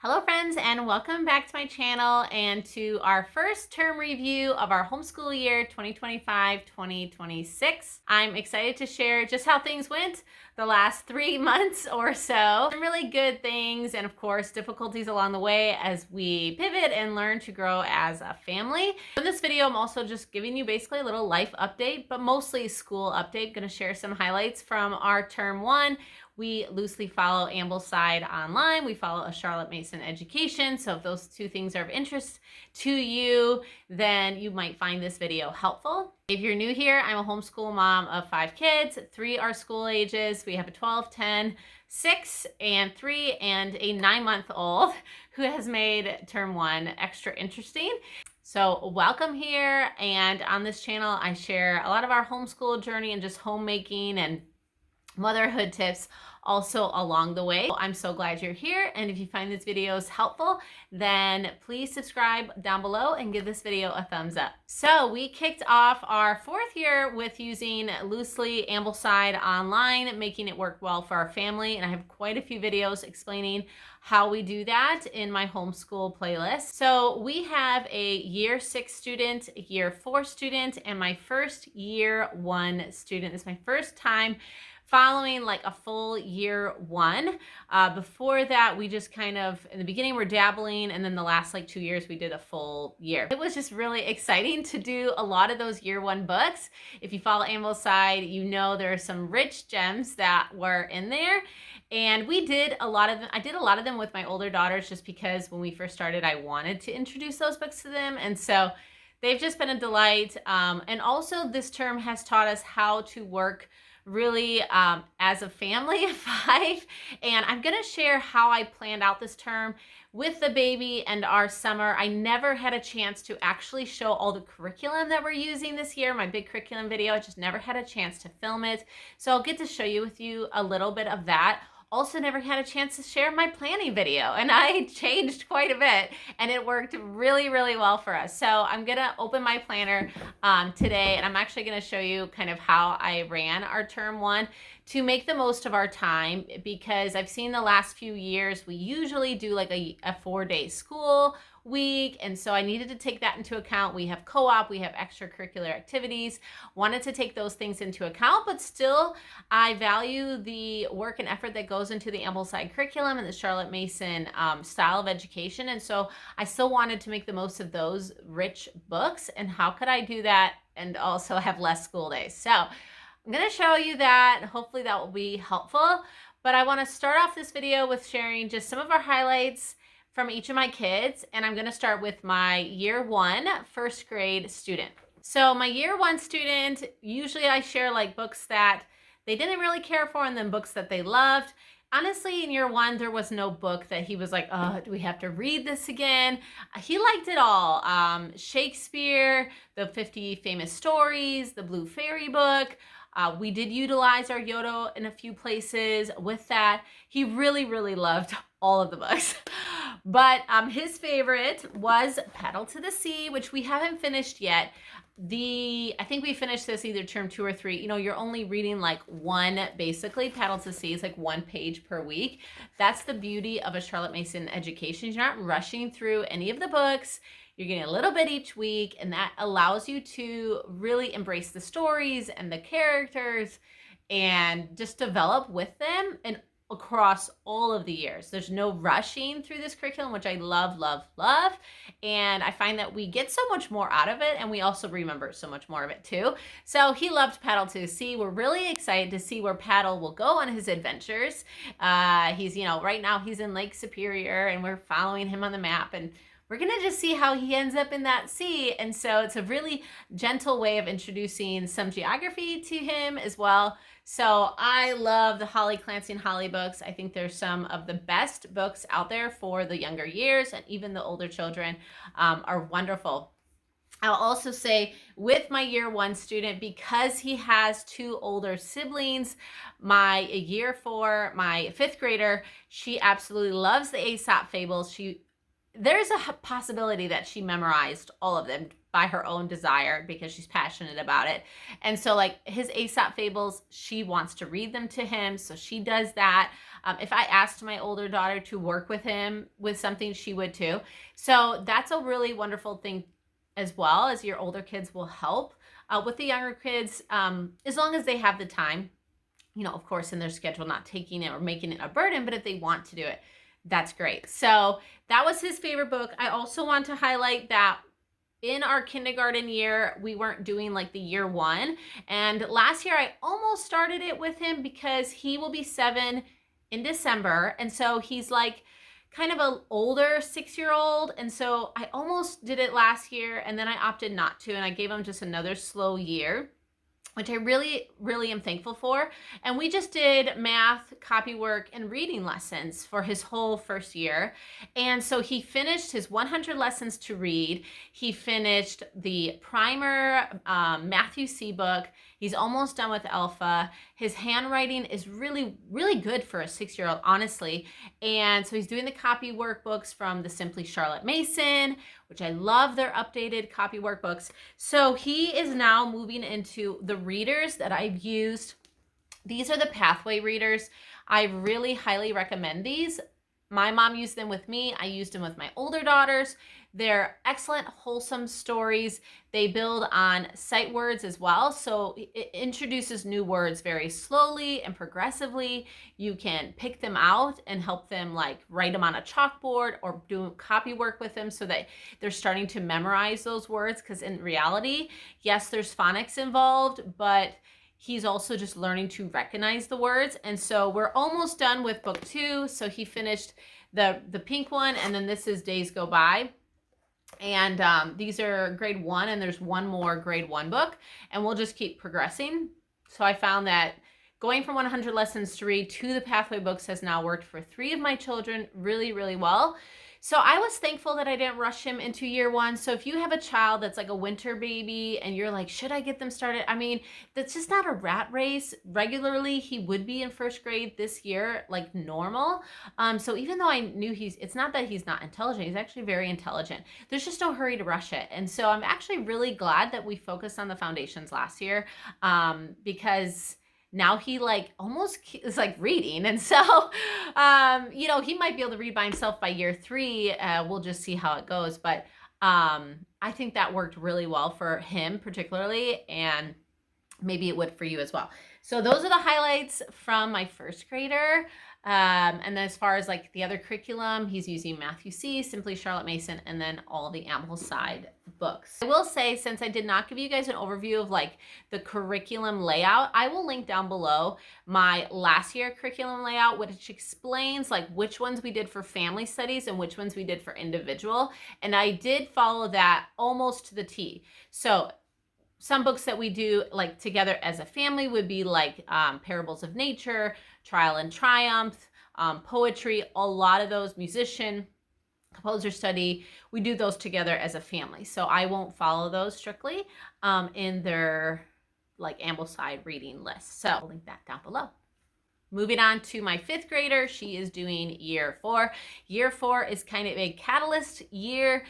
Hello friends, and welcome back to my channel and to our first term review of our homeschool year 2025-2026. I'm excited to share just how things went the last 3 months or so. Some really good things and of course difficulties along the way as we pivot and learn to grow as a family. In this video, I'm also just giving you basically a little life update, but mostly school update. I'm going to share some highlights from our term 1. We loosely follow Ambleside online. We follow a Charlotte Mason education. So if those two things are of interest to you, then you might find this video helpful. If you're new here, I'm a homeschool mom of 5 kids. 3 are school ages. We have a 12, 10, 6, and 3, and a 9-month-old who has made term 1 extra interesting. So welcome here. And on this channel, I share a lot of our homeschool journey and just homemaking and motherhood tips also along the way. I'm so glad you're here, and if you find these videos helpful, then please subscribe down below and give this video a thumbs up. So we kicked off our 4th year with using loosely Ambleside online, making it work well for our family, and I have quite a few videos explaining how we do that in my homeschool playlist. So we have a year 6 student, a year 4 student, and my first year 1 student. This is my first time following like a full year 1. Before that, we just kind of, in the beginning, we're dabbling, and then the last like 2 years, we did a full year. It was just really exciting to do a lot of those year 1 books. If you follow Ambleside, you know there are some rich gems that were in there. And we did a lot of them. I did a lot of them with my older daughters just because when we first started, I wanted to introduce those books to them. And so they've just been a delight. And also this term has taught us how to work really as a family of 5, and I'm gonna share how I planned out this term with the baby and our summer. I never had a chance to actually show all the curriculum that we're using this year, my big curriculum video. I just never had a chance to film it, so I'll get to show you with you a little bit of that. Also never had a chance to share my planning video, and I changed quite a bit, and it worked really, really well for us. So I'm gonna open my planner today, and I'm actually gonna show you kind of how I ran our term 1 to make the most of our time, because I've seen the last few years, we usually do like a 4-day school week, and so I needed to take that into account. We have co-op, we have extracurricular activities, wanted to take those things into account, but still I value the work and effort that goes into the Ambleside curriculum and the Charlotte Mason style of education, and so I still wanted to make the most of those rich books. And how could I do that and also have less school days? So I'm going to show you that. Hopefully that will be helpful, but I want to start off this video with sharing just some of our highlights from each of my kids, and I'm going to start with my year 1 first grade student. So my year 1 student, usually I share like books that they didn't really care for and then books that they loved. Honestly, in year 1, there was no book that he was like, oh, do we have to read this again? He liked it all. Shakespeare, the 50 famous stories, the Blue Fairy book. We did utilize our Yoda in a few places with that. He really, really loved all of the books. But his favorite was Paddle to the Sea, which we haven't finished yet. I think we finished this either term 2 or 3. You know, you're only reading like one, basically. Paddle to the Sea is like 1 page per week. That's the beauty of a Charlotte Mason education. You're not rushing through any of the books. You're getting a little bit each week, and that allows you to really embrace the stories and the characters and just develop with them and across all of the years. There's no rushing through this curriculum, which I love, love, love. And I find that we get so much more out of it, and we also remember so much more of it too. So he loved Paddle to the Sea. We're really excited to see where Paddle will go on his adventures. He's, you know, right now he's in Lake Superior, and we're following him on the map, and we're gonna just see how he ends up in that sea. And so it's a really gentle way of introducing some geography to him as well. So I love the Holly Clancy and Holly books. I think they're some of the best books out there for the younger years, and even the older children are wonderful. I'll also say with my year 1 student, because he has 2 older siblings, my year 4, my 5th grader, she absolutely loves the Aesop fables. She there's a possibility that she memorized all of them by her own desire because she's passionate about it. And so like his Aesop fables, she wants to read them to him, so she does that. If I asked my older daughter to work with him with something, she would too. So that's a really wonderful thing as well, as your older kids will help. With the younger kids, as long as they have the time, you know, of course, in their schedule, not taking it or making it a burden, but if they want to do it, that's great. So that was his favorite book. I also want to highlight that in our kindergarten year, we weren't doing like the year one. And last year, I almost started it with him because he will be 7 in December. And so he's like kind of an older 6-year-old. And so I almost did it last year, and then I opted not to. And I gave him just another slow year, which I really, really am thankful for. And we just did math, copy work, and reading lessons for his whole first year. And so he finished his 100 lessons to read. He finished the primer Matthew C book. He's almost done with Alpha. His handwriting is really, really good for a 6-year-old, honestly. And so he's doing the copy workbooks from the Simply Charlotte Mason, which I love their updated copy workbooks. So he is now moving into the readers that I've used. These are the Pathway readers. I really highly recommend these. My mom used them with me. I used them with my older daughters. They're excellent, wholesome stories. They build on sight words as well. So it introduces new words very slowly and progressively. You can pick them out and help them like write them on a chalkboard or do copy work with them so that they're starting to memorize those words. Because in reality, yes, there's phonics involved, but he's also just learning to recognize the words. And so we're almost done with book 2. So he finished the pink one, and then this is Days Go By. And these are grade 1, and there's one more grade 1 book, and we'll just keep progressing. So I found that going from 100 lessons to read to the Pathway books has now worked for 3 of my children really, really well. So I was thankful that I didn't rush him into year 1. So if you have a child that's like a winter baby and you're like, should I get them started? I mean, that's just not a rat race. Regularly, he would be in 1st grade this year, like normal. So even though I knew it's not that he's not intelligent, he's actually very intelligent. There's just no hurry to rush it. And so I'm actually really glad that we focused on the foundations last year, because now he like almost is like reading. And so, you know, he might be able to read by himself by year 3. We'll just see how it goes. But I think that worked really well for him particularly, and maybe it would for you as well. So those are the highlights from my 1st grader. And then as far as like the other curriculum, he's using Matthew C, Simply Charlotte Mason, and then all the Ambleside books. I will say, since I did not give you guys an overview of like the curriculum layout, I will link down below my last year curriculum layout, which explains like which ones we did for family studies and which ones we did for individual. And I did follow that almost to the T. So some books that we do like together as a family would be like Parables of Nature, Trial and Triumph, poetry, a lot of those, musician, composer study, we do those together as a family. So I won't follow those strictly in their like Ambleside reading list. So I'll link that down below. Moving on to my 5th grader, she is doing year 4. Year 4 is kind of a catalyst year.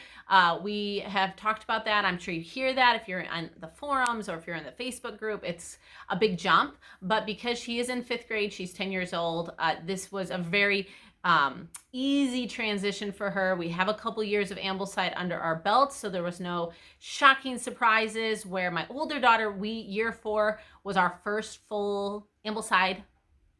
We have talked about that. I'm sure you hear that if you're on the forums or if you're in the Facebook group. It's a big jump, but because she is in 5th grade, she's 10 years old, this was a very easy transition for her. We have a couple years of Ambleside under our belt, so there was no shocking surprises. Where my older daughter, year 4 was our first full Ambleside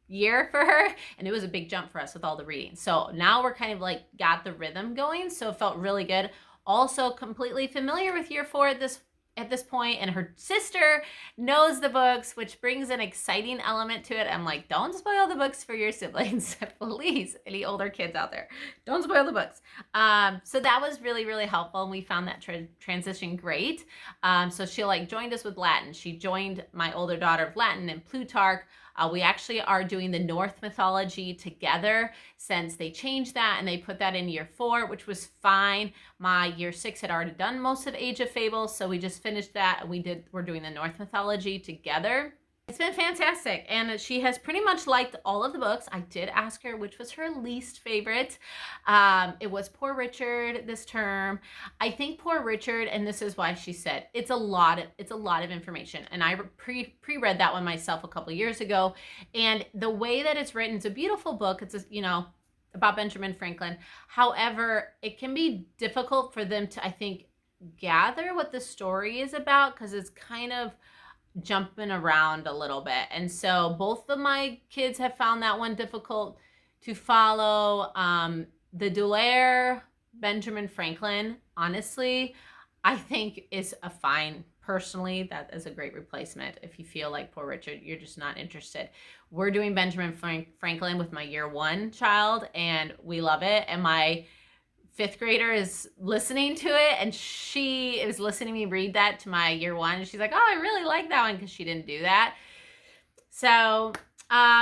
year for her, and it was a big jump for us with all the reading. So now we're kind of like got the rhythm going, so it felt really good. Also completely familiar with year 4 at this point, and her sister knows the books, which brings an exciting element to it. I'm like, don't spoil the books for your siblings. Please, any older kids out there, don't spoil the books. So that was really, really helpful, and we found that transition great. So she like joined us with Latin. She joined my older daughter with Latin and Plutarch. We actually are doing the Norse mythology together since they changed that and they put that in year 4, which was fine. My year 6 had already done most of Age of Fables, so we just finished that and we're doing the Norse mythology together. It's been fantastic, and she has pretty much liked all of the books. I did ask her which was her least favorite. It was Poor Richard this term. I think Poor Richard, and this is why she said it's a lot of information. And I pre-read that one myself a couple years ago, and the way that it's written, it's a beautiful book. It's about Benjamin Franklin. However, it can be difficult for them to, I think, gather what the story is about, because it's kind of jumping around a little bit. And so both of my kids have found that one difficult to follow. The Dulaire Benjamin Franklin, honestly, I think is a fine. Personally, that is a great replacement. If you feel like Poor Richard, you're just not interested. We're doing Benjamin Franklin with my year 1 child, and we love it. And my 5th grader is listening to it, and she is listening to me read that to my year 1, and she's like, oh, I really like that one, because she didn't do that. So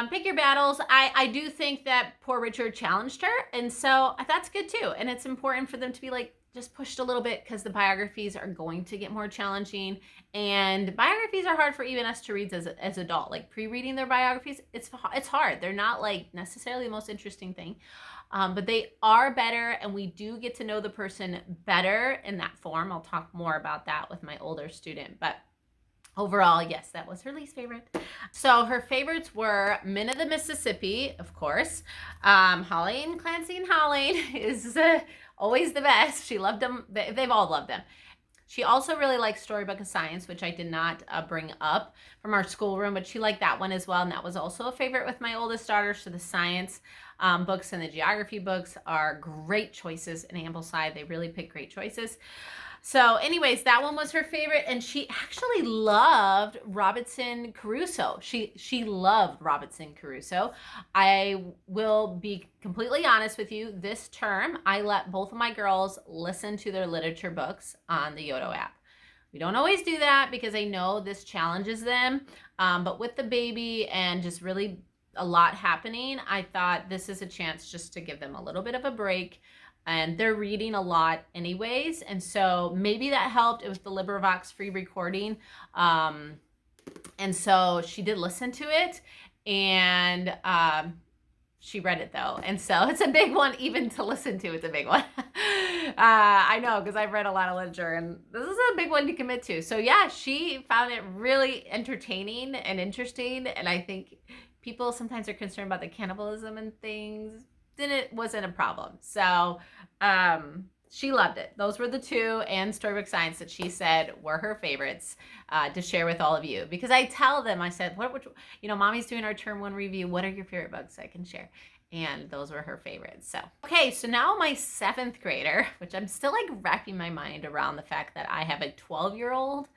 pick your battles. I do think that Poor Richard challenged her, and so that's good too. And it's important for them to be like just pushed a little bit, because the biographies are going to get more challenging, and biographies are hard for even us to read as adult. Like pre-reading their biographies, it's hard. They're not like necessarily the most interesting thing. But they are better, and we do get to know the person better in that form. I'll talk more about that with my older student, but overall, yes, that was her least favorite. So her favorites were Men of the Mississippi, of course. Holly and Clancy and Holly is always the best. She loved them. They've all loved them. She also really liked Storybook of Science, which I did not bring up from our schoolroom, but she liked that one as well. And that was also a favorite with my oldest daughter. So the science books and the geography books are great choices in Ambleside. They really pick great choices. So anyways, that one was her favorite, and she actually loved Robinson Crusoe. She loved Robinson Crusoe. I will be completely honest with you. This term, I let both of my girls listen to their literature books on the Yodo app. We don't always do that because I know this challenges them, but with the baby and just really a lot happening, I thought this is a chance just to give them a little bit of a break. And they're reading a lot anyways, and so maybe that helped. It was the LibriVox free recording, and so she did listen to it, and she read it though, and so it's a big one. Even to listen to, it's a big one. I know, because I've read a lot of literature, and this is a big one to commit to. So yeah, she found it really entertaining and interesting, and I think people sometimes are concerned about the cannibalism and things. Then it wasn't a problem. So she loved it. Those were the 2, and Storybook Science that she said were her favorites to share with all of you. Because I tell them, I said, Mommy's doing our term 1 review. What are your favorite books I can share? And those were her favorites. So, okay, so now my 7th grader, which I'm still like wrapping my mind around the fact that I have a 12-year-old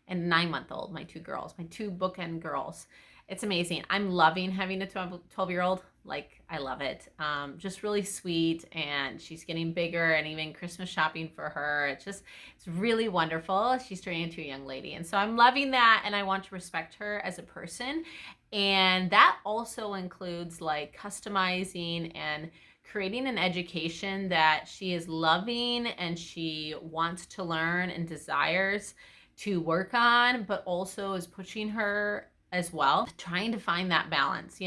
and 9-month-old, my 2 girls, my 2 bookend girls. It's amazing. I'm loving having a 12-year-old. Like, I love it. Just really sweet, and she's getting bigger, and even Christmas shopping for her. It's really wonderful. She's turning into a young lady. And so I'm loving that, and I want to respect her as a person. And that also includes like customizing and creating an education that she is loving and she wants to learn and desires to work on, but also is pushing her as well. Trying to find that balance,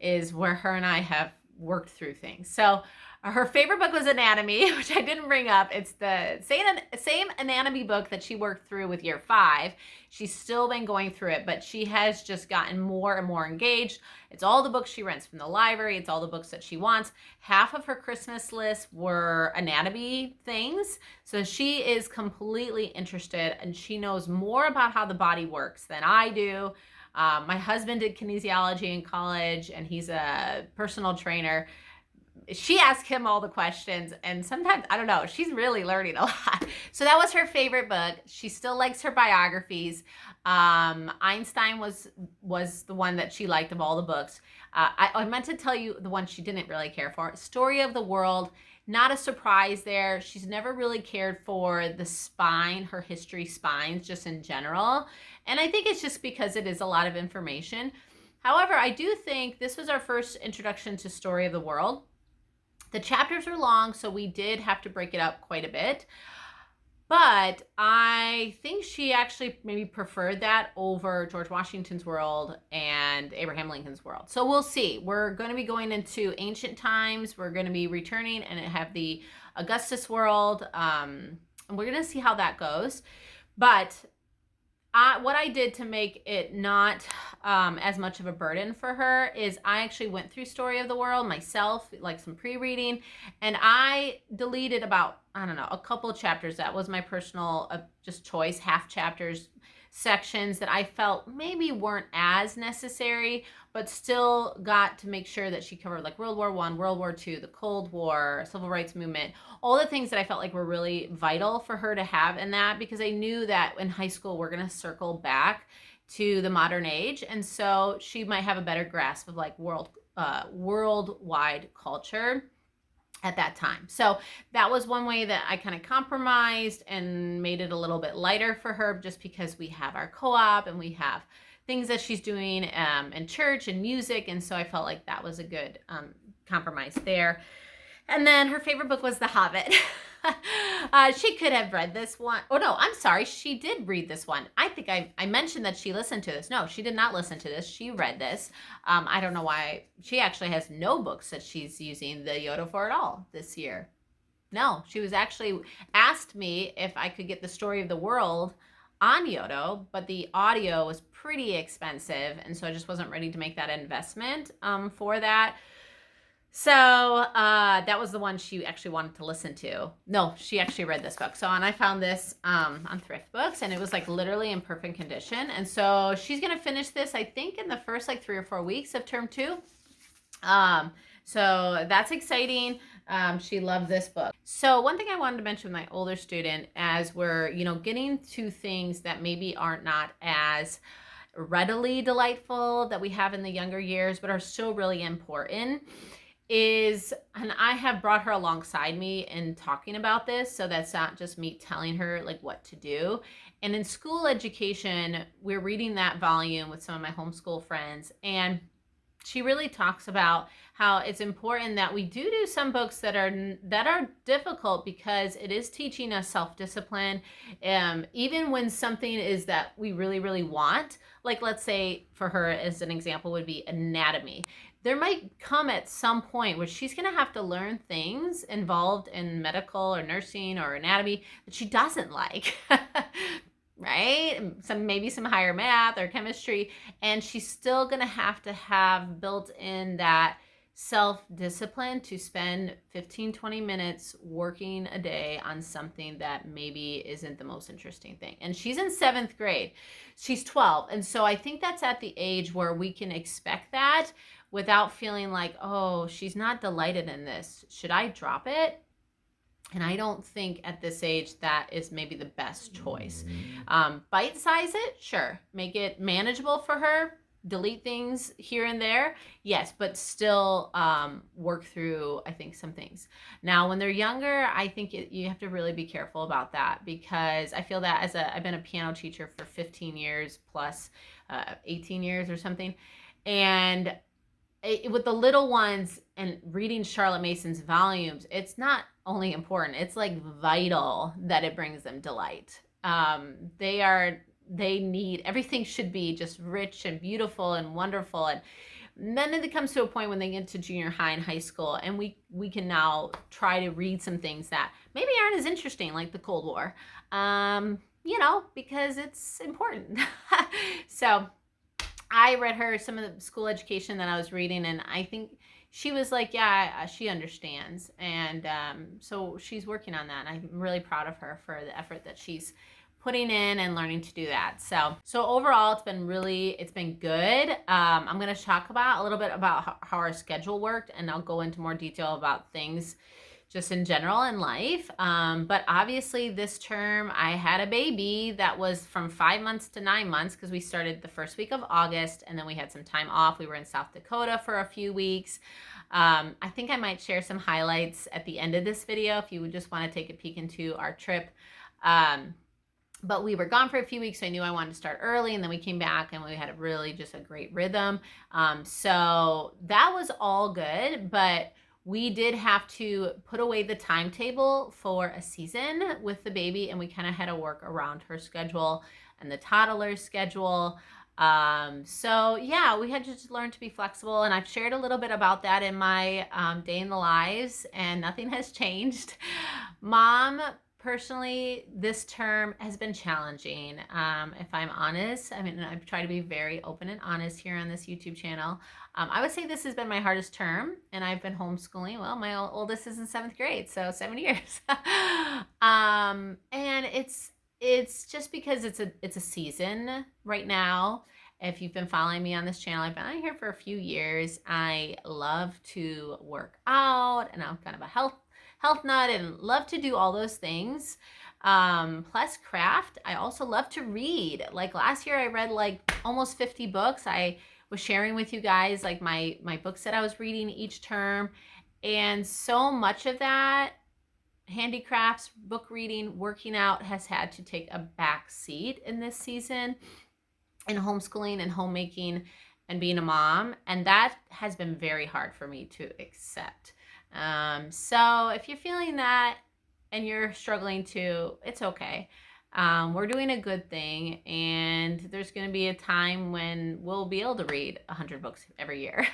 is where her and I have worked through things. So her favorite book was Anatomy, which I didn't bring up. It's the same anatomy book that she worked through with year 5. She's still been going through it, but she has just gotten more and more engaged. It's all the books she rents from the library. It's all the books that she wants. Half of her Christmas list were anatomy things. So she is completely interested, and she knows more about how the body works than I do. My husband did kinesiology in college, and he's a personal trainer. She asked him all the questions, and sometimes, I don't know, she's really learning a lot. So that was her favorite book. She still likes her biographies. Einstein was the one that she liked of all the books. I meant to tell you the one she didn't really care for. Story of the World. Not a surprise there. She's never really cared for the spine, her history spines, just in general. And I think it's just because it is a lot of information. However, I do think this was our first introduction to Story of the World. The chapters are long, so we did have to break it up quite a bit. But I think she actually maybe preferred that over George Washington's world and Abraham Lincoln's world. So we'll see. We're going to be going into ancient times. We're going to be returning and have the Augustus world. And we're going to see how that goes. But what I did to make it not as much of a burden for her is I actually went through Story of the World myself, like some pre-reading, and I deleted about, I don't know, a couple of chapters. That was my personal just choice, half chapters, sections that I felt maybe weren't as necessary, but still got to make sure that she covered like World War I, World War II, the Cold War, Civil Rights Movement, all the things that I felt like were really vital for her to have in that, because I knew that in high school we're going to circle back to the modern age, and so she might have a better grasp of like worldwide culture at that time. So that was one way that I kind of compromised and made it a little bit lighter for her, just because we have our co-op and we have things that she's doing in church and music. And so I felt like that was a good compromise there. And then her favorite book was The Hobbit. She could have read this one. Oh, no, I'm sorry. She did read this one. I think I mentioned that she listened to this. No, she did not listen to this. She read this. I don't know why. She actually has no books that she's using the Yoda for at all this year. No, she was actually asked me if I could get the Story of the World on Yoda, but the audio was pretty expensive, and so I just wasn't ready to make that investment for that. So that was the one she actually wanted to listen to. No, she actually read this book. So, and I found this on Thrift Books, and it was like literally in perfect condition. And so she's going to finish this, I think, in the first like 3 or 4 weeks of term 2. So that's exciting. She loved this book. So one thing I wanted to mention with my older student, as we're, getting to things that maybe aren't not as readily delightful that we have in the younger years, but are still really important, and I have brought her alongside me in talking about this, so that's not just me telling her like what to do. And in school education, we're reading that volume with some of my homeschool friends, and she really talks about how it's important that we do some books that are difficult, because it is teaching us self-discipline, even when something is that we really, really want. Like, let's say for her, as an example, would be anatomy. There might come at some point where she's going to have to learn things involved in medical or nursing or anatomy that she doesn't like, right? Maybe some higher math or chemistry, and she's still going to have built in that self-discipline to spend 15-20 minutes working a day on something that maybe isn't the most interesting thing. And she's in 7th grade. She's 12. And so I think that's at the age where we can expect that without feeling like, oh, she's not delighted in this. Should I drop it? And I don't think at this age that is maybe the best choice. Bite size it, sure. Make it manageable for her. Delete things here and there, yes, but still work through, I think, some things. Now, when they're younger, I think you have to really be careful about that, because I feel that I've been a piano teacher for 15 years plus 18 years or something, and with the little ones and reading Charlotte Mason's volumes, it's not only important, it's like vital that it brings them delight. They need, everything should be just rich and beautiful and wonderful. And then it comes to a point when they get to junior high and high school, and we can now try to read some things that maybe aren't as interesting, like the Cold War, because it's important. So I read her some of the school education that I was reading, and I think she was like, yeah, she understands. And so she's working on that, and I'm really proud of her for the effort that she's putting in and learning to do that. So overall, it's been good. I'm going to talk about a little bit about how our schedule worked, and I'll go into more detail about things just in general in life. But obviously this term I had a baby that was from 5 months to 9 months, because we started the first week of August, and then we had some time off. We were in South Dakota for a few weeks. I think I might share some highlights at the end of this video if you would just want to take a peek into our trip. But we were gone for a few weeks, so I knew I wanted to start early, and then we came back and we had really just a great rhythm. So that was all good, but we did have to put away the timetable for a season with the baby, and we kind of had to work around her schedule and the toddler's schedule. So yeah, we had to just learn to be flexible, and I've shared a little bit about that in my day in the lives, and nothing has changed. Mom, personally, this term has been challenging. If I'm honest, I mean, I've tried to be very open and honest here on this YouTube channel. I would say this has been my hardest term, and I've been homeschooling. Well, my oldest is in 7th grade, so 7 years. And it's just because it's a season right now. If you've been following me on this channel, I've been on here for a few years. I love to work out, and I'm kind of a health nut and love to do all those things. Plus craft. I also love to read. Like last year I read like almost 50 books. I was sharing with you guys like my books that I was reading each term. And so much of that handicrafts, book reading, working out has had to take a back seat in this season in homeschooling and homemaking and being a mom. And that has been very hard for me to accept. So if you're feeling that and you're struggling too, it's okay. We're doing a good thing, and there's going to be a time when we'll be able to read 100 books every year.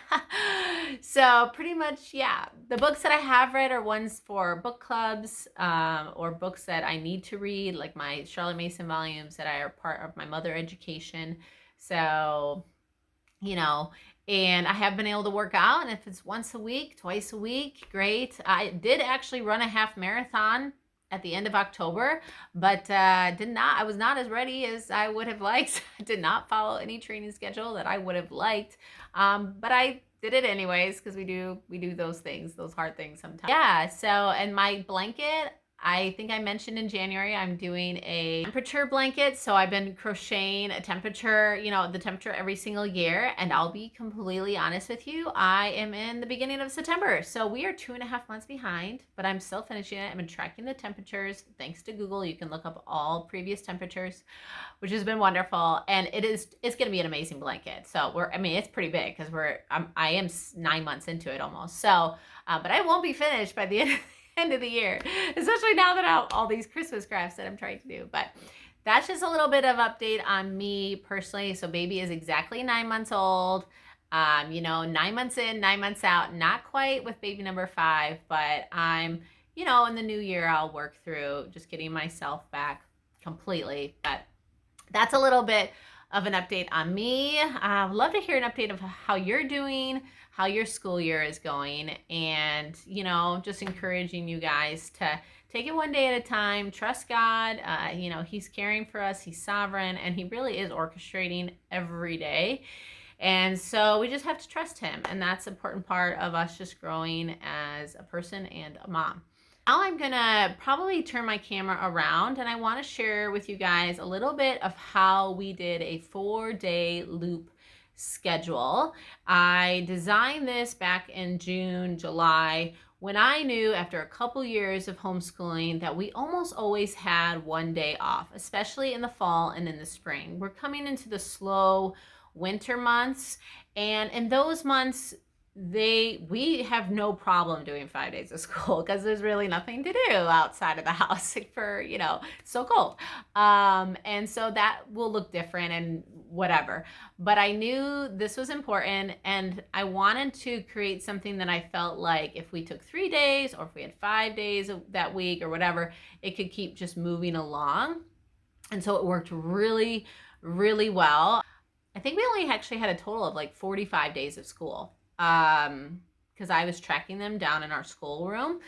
So pretty much, yeah, the books that I have read are ones for book clubs, or books that I need to read, like my Charlotte Mason volumes that are part of my mother education. So, you know, and I have been able to work out, and if it's once a week, twice a week, great. I did actually run a half marathon at the end of October, but I was not as ready as I would have liked. I did not follow any training schedule that I would have liked, but I did it anyways, because we do those things, those hard things sometimes. Yeah, so, and my blanket, I think I mentioned in January, I'm doing a temperature blanket. So I've been crocheting a temperature, the temperature every single year. And I'll be completely honest with you, I am in the beginning of September. So we are 2.5 months behind, but I'm still finishing it. I've been tracking the temperatures. Thanks to Google, you can look up all previous temperatures, which has been wonderful. And it's going to be an amazing blanket. So it's pretty big, because I am 9 months into it almost. So, but I won't be finished by the end of the year, especially now that all these Christmas crafts that I'm trying to do. But that's just a little bit of update on me personally. So baby is exactly 9 months old. 9 months in, 9 months out, not quite with baby number 5, but I'm, in the new year, I'll work through just getting myself back completely. But that's a little bit of an update on me. I'd love to hear an update of how you're doing, how your school year is going, and, just encouraging you guys to take it one day at a time, trust God. He's caring for us, he's sovereign, and he really is orchestrating every day. And so we just have to trust him. And that's an important part of us just growing as a person and a mom. Now I'm gonna probably turn my camera around, and I want to share with you guys a little bit of how we did a 4-day loop schedule. I designed this back in June, July, when I knew after a couple years of homeschooling that we almost always had one day off, especially in the fall and in the spring. We're coming into the slow winter months, and in those months we have no problem doing 5 days of school, because there's really nothing to do outside of the house for so cold, and so that will look different and whatever. But I knew this was important, and I wanted to create something that I felt like if we took 3 days, or if we had 5 days that week or whatever, it could keep just moving along. And so it worked really, really well. I think we only actually had a total of like 45 days of school, because I was tracking them down in our schoolroom.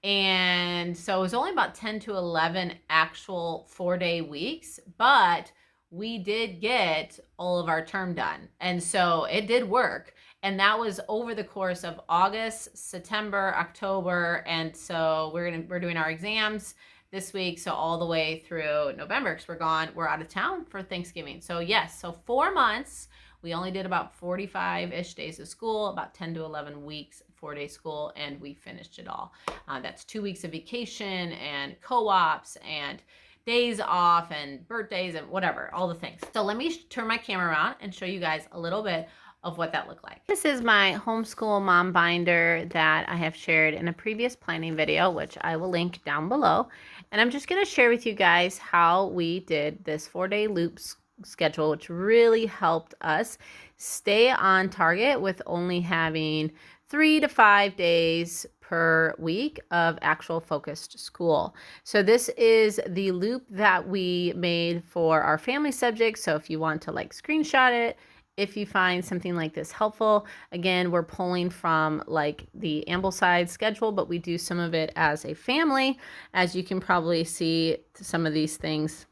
And so it was only about 10 to 11 actual 4-day weeks, but we did get all of our term done. And so it did work. And that was over the course of August, September, October. And so we're doing our exams this week, so all the way through November, because we're out of town for Thanksgiving. So yes, so 4 months, we only did about 45-ish days of school, about 10 to 11 weeks, 4-day school, and we finished it all. That's 2 weeks of vacation and co-ops and days off and birthdays and whatever, all the things. So let me turn my camera around and show you guys a little bit of what that looked like. This is my homeschool mom binder that I have shared in a previous planning video, which I will link down below. And I'm just going to share with you guys how we did this 4-day loop schedule, which really helped us stay on target with only having 3 to 5 days per week of actual focused school. So this is the loop that we made for our family subjects. So if you want to like screenshot it, if you find something like this helpful, again, we're pulling from like the Ambleside schedule, but we do some of it as a family. As you can probably see, some of these things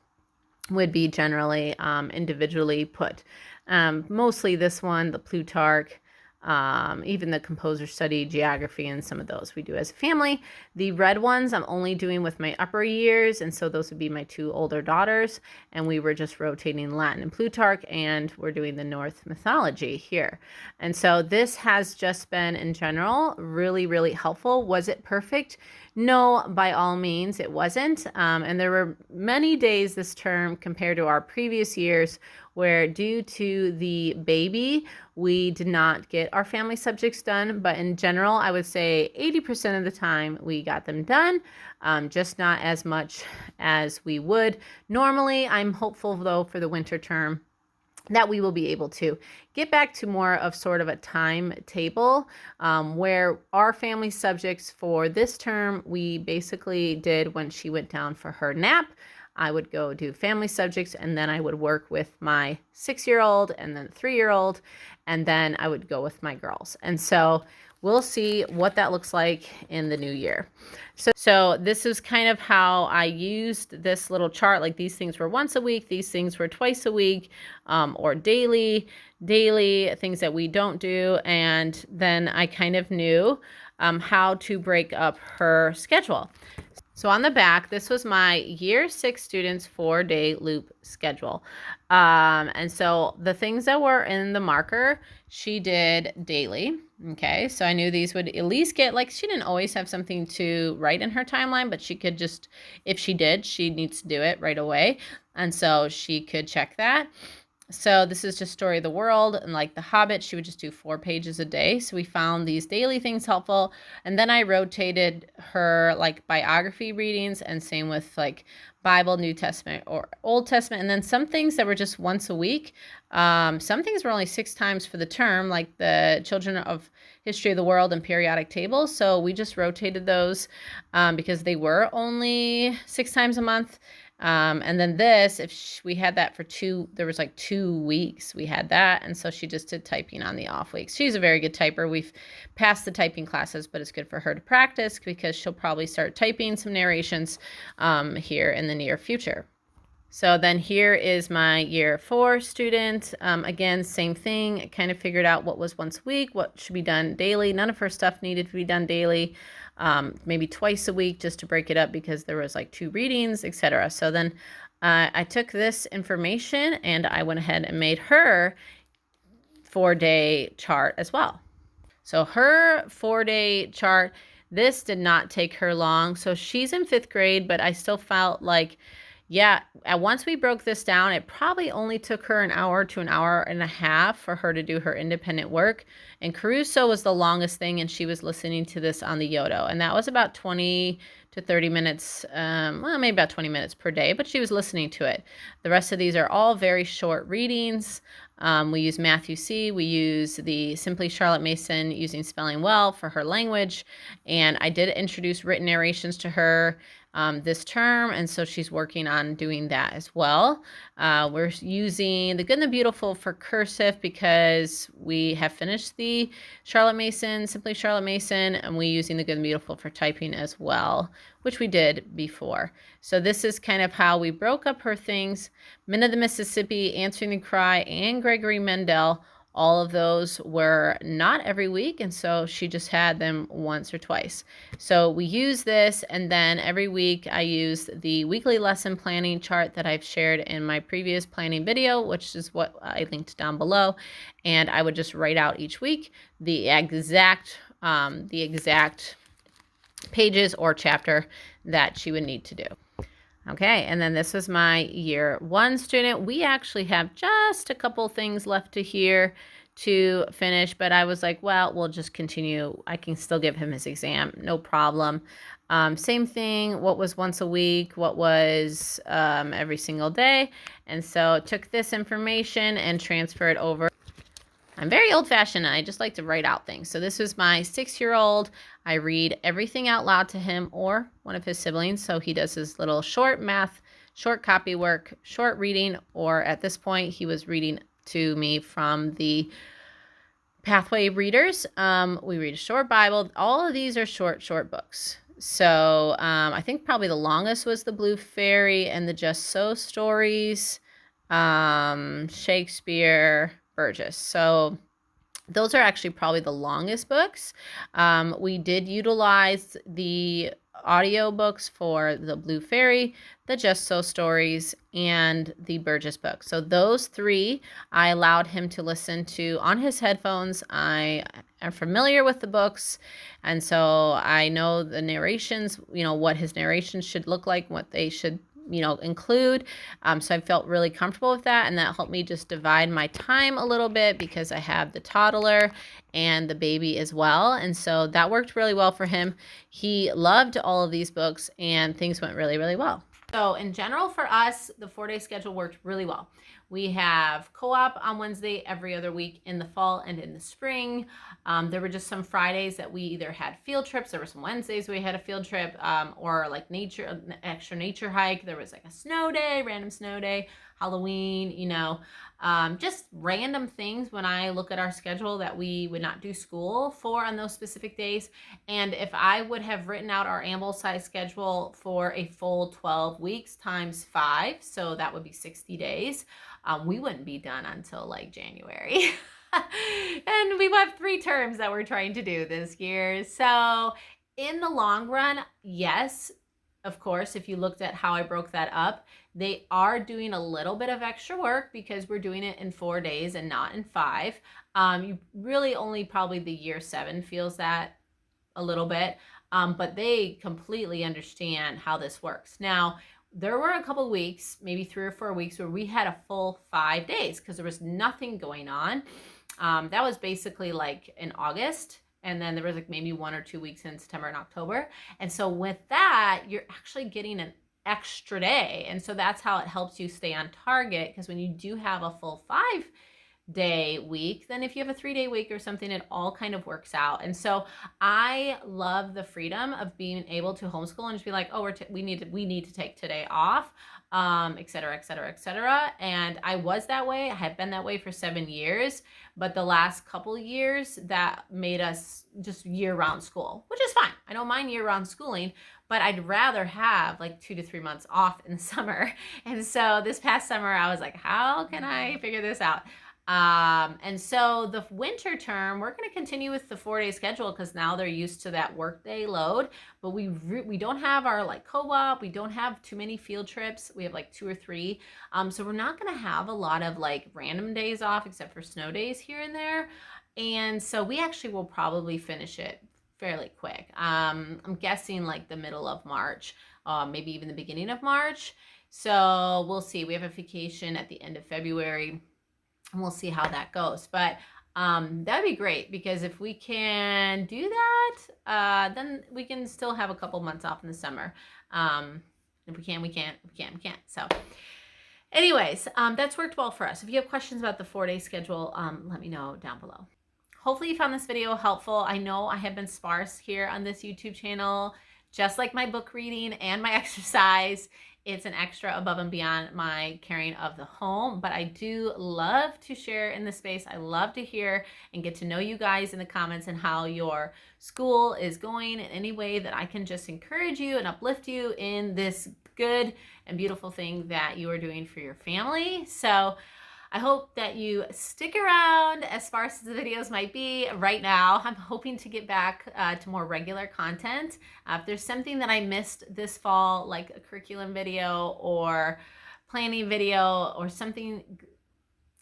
would be generally individually put. Mostly this one, the Plutarch, even the composer study, geography, and some of those we do as a family. The red ones I'm only doing with my upper years, and so those would be my 2 older daughters, and we were just rotating Latin and Plutarch, and we're doing the Norse mythology here. And so this has just been, in general, really, really helpful. Was it perfect? No, by all means, it wasn't. And there were many days this term compared to our previous years where, due to the baby, we did not get our family subjects done. But in general, I would say 80% of the time we got them done, just not as much as we would normally. I'm hopeful, though, for the winter term that we will be able to get back to more of sort of a timetable where our family subjects for this term, we basically did when she went down for her nap. I would go do family subjects, and then I would work with my 6-year-old and then 3-year-old, and then I would go with my girls. And so we'll see what that looks like in the new year. So this is kind of how I used this little chart. Like, these things were once a week, these things were twice a week, or daily things that we don't do. And then I kind of knew how to break up her schedule. So on the back, this was my year 6 students 4-day loop schedule. And so the things that were in the marker, she did daily. Okay, so I knew these would at least get, like, she didn't always have something to write in her timeline, but she could just, if she did, she needs to do it right away. And so she could check that. So this is just Story of the World, and like The Hobbit, she would just do 4 pages a day. So we found these daily things helpful. And then I rotated her like biography readings, and same with like Bible, New Testament, or Old Testament. And then some things that were just once a week. Some things were only 6 times for the term, like the Children of History of the World and Periodic Table. So we just rotated those because they were only 6 times a month. And then this, if we had that for 2, there was like 2 weeks we had that. And so she just did typing on the off weeks. She's a very good typer. We've passed the typing classes, but it's good for her to practice because she'll probably start typing some narrations here in the near future. So then here is my year 4 student. Again, same thing. I kind of figured out what was once a week, what should be done daily. None of her stuff needed to be done daily. Maybe twice a week just to break it up because there was like 2 readings, etc. So then I took this information and I went ahead and made her 4-day chart as well. So her 4-day chart, this did not take her long. So she's in 5th grade, but I still felt like, yeah, once we broke this down, it probably only took her an hour to an hour and a half for her to do her independent work. And Caruso was the longest thing, and she was listening to this on the Yodo. And that was about 20 to 30 minutes, well, maybe about 20 minutes per day, but she was listening to it. The rest of these are all very short readings. We use Matthew C. We use the Simply Charlotte Mason Using Spelling Well for her language. And I did introduce written narrations to her this term, and so she's working on doing that as well. We're using The Good and the Beautiful for cursive because we have finished the Charlotte Mason, Simply Charlotte Mason, and we're using The Good and Beautiful for typing as well, which we did before. So this is kind of how we broke up her things. Men of the Mississippi, Answering the Cry, and Gregory Mendel. All of those were not every week, and so she just had them once or twice. So we use this, and then every week I use the weekly lesson planning chart that I've shared in my previous planning video, which is what I linked down below, and I would just write out each week the exact pages or chapter that she would need to do. Okay, and then this was my year 1 student. We actually have just a couple things left to here to finish, but I was like, well, we'll just continue. I can still give him his exam, no problem. Same thing, what was once a week, what was every single day. And so took this information and transferred over. I'm very old-fashioned and I just like to write out things. So this was my 6-year-old. I read everything out loud to him or one of his siblings. So he does his little short math, short copy work, short reading, or at this point he was reading to me from the Pathway Readers. We read a short Bible. All of these are short books. So I think probably the longest was the Blue Fairy and the Just So stories, Shakespeare, Burgess. So those are actually probably the longest books. We did utilize the audiobooks for the Blue Fairy, the Just So stories, and the Burgess book. So those 3 I allowed him to listen to on his headphones. I am familiar with the books, and so I know the narrations, what his narrations should look like, what they should include. So I felt really comfortable with that, and that helped me just divide my time a little bit because I have the toddler and the baby as well. And so that worked really well for him. He loved all of these books and things went really, really well. So in general for us, the 4-day schedule worked really well. We have co-op on Wednesday every other week in the fall and in the spring. There were just some Fridays that we either had field trips. There were some Wednesdays we had a field trip, or like an extra nature hike. There was like a snow day, random snow day, Halloween, just random things when I look at our schedule that we would not do school for on those specific days. And if I would have written out our Ambleside schedule for a full 12 weeks times 5, so that would be 60 days, we wouldn't be done until like January. And we have 3 terms that we're trying to do this year. So in the long run, yes, of course, if you looked at how I broke that up, they are doing a little bit of extra work because we're doing it in 4 days and not in 5. You really only probably the year 7 feels that a little bit, but they completely understand how this works. Now, there were a couple weeks, maybe 3 or 4 weeks, where we had a full 5 days because there was nothing going on. That was basically like in August. And then there was like maybe 1 or 2 weeks in September and October. And so with that, you're actually getting an extra day. And so that's how it helps you stay on target. Because when you do have a full 5-day week, then if you have a 3-day week or something, it all kind of works out. And so I love the freedom of being able to homeschool and just be like, oh, we need to take today off, et cetera, et cetera, et cetera. And I was that way. I had been that way for 7 years, but the last couple of years that made us just year-round school, which is fine. I don't mind year-round schooling, but I'd rather have like 2 to 3 months off in the summer. And so this past summer, I was like, how can I figure this out? And so the winter term, we're going to continue with the 4-day schedule because now they're used to that workday load, but we don't have our like co-op. We don't have too many field trips. We have like 2 or 3. So we're not going to have a lot of like random days off except for snow days here and there. And so we actually will probably finish it fairly quick. I'm guessing like the middle of March, maybe even the beginning of March. So we'll see. We have a vacation at the end of February. And we'll see how that goes. But that'd be great because if we can do that, then we can still have a couple months off in the summer. If we can, we can't. If we can't. So anyways, that's worked well for us. If you have questions about the 4-day schedule, let me know down below. Hopefully you found this video helpful. I know I have been sparse here on this YouTube channel, just like my book reading and my exercise. It's an extra above and beyond my caring of the home, but I do love to share in this space. I love to hear and get to know you guys in the comments and how your school is going in any way that I can just encourage you and uplift you in this good and beautiful thing that you are doing for your family. So I hope that you stick around as sparse as the videos might be right now. I'm hoping to get back to more regular content. If there's something that I missed this fall, like a curriculum video or planning video or something,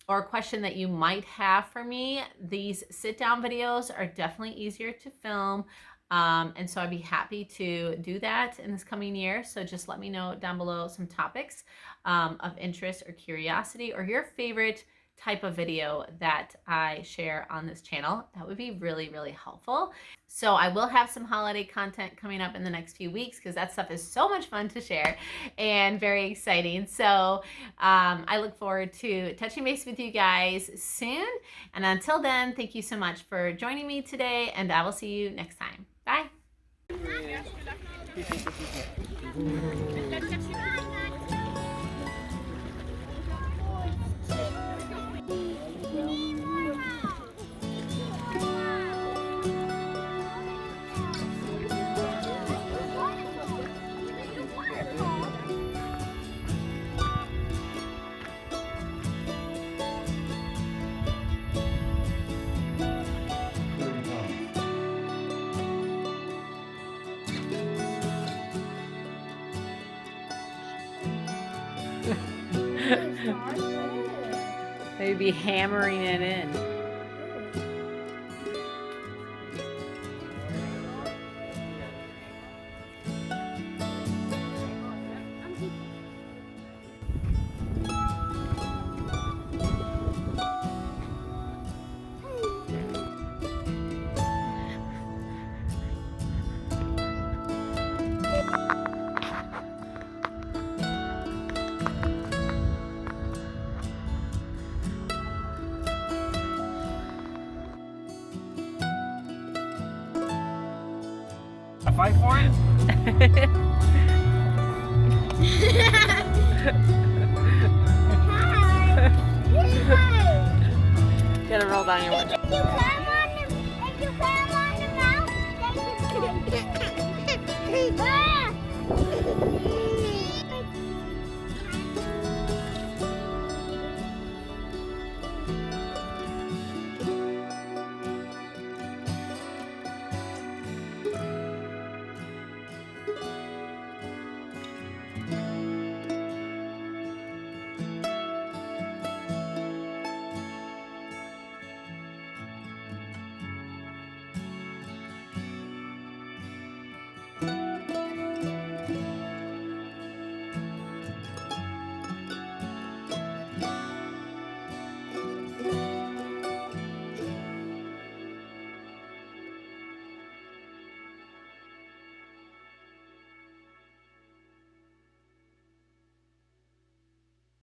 or a question that you might have for me, these sit-down videos are definitely easier to film. And so I'd be happy to do that in this coming year. So just let me know down below some topics of interest or curiosity or your favorite type of video that I share on this channel. That would be really, really helpful. So I will have some holiday content coming up in the next few weeks because that stuff is so much fun to share and very exciting. So I look forward to touching base with you guys soon. And until then, thank you so much for joining me today, and I will see you next time. Bye. They'd be hammering it in. A fight for it? Gotta roll down your window.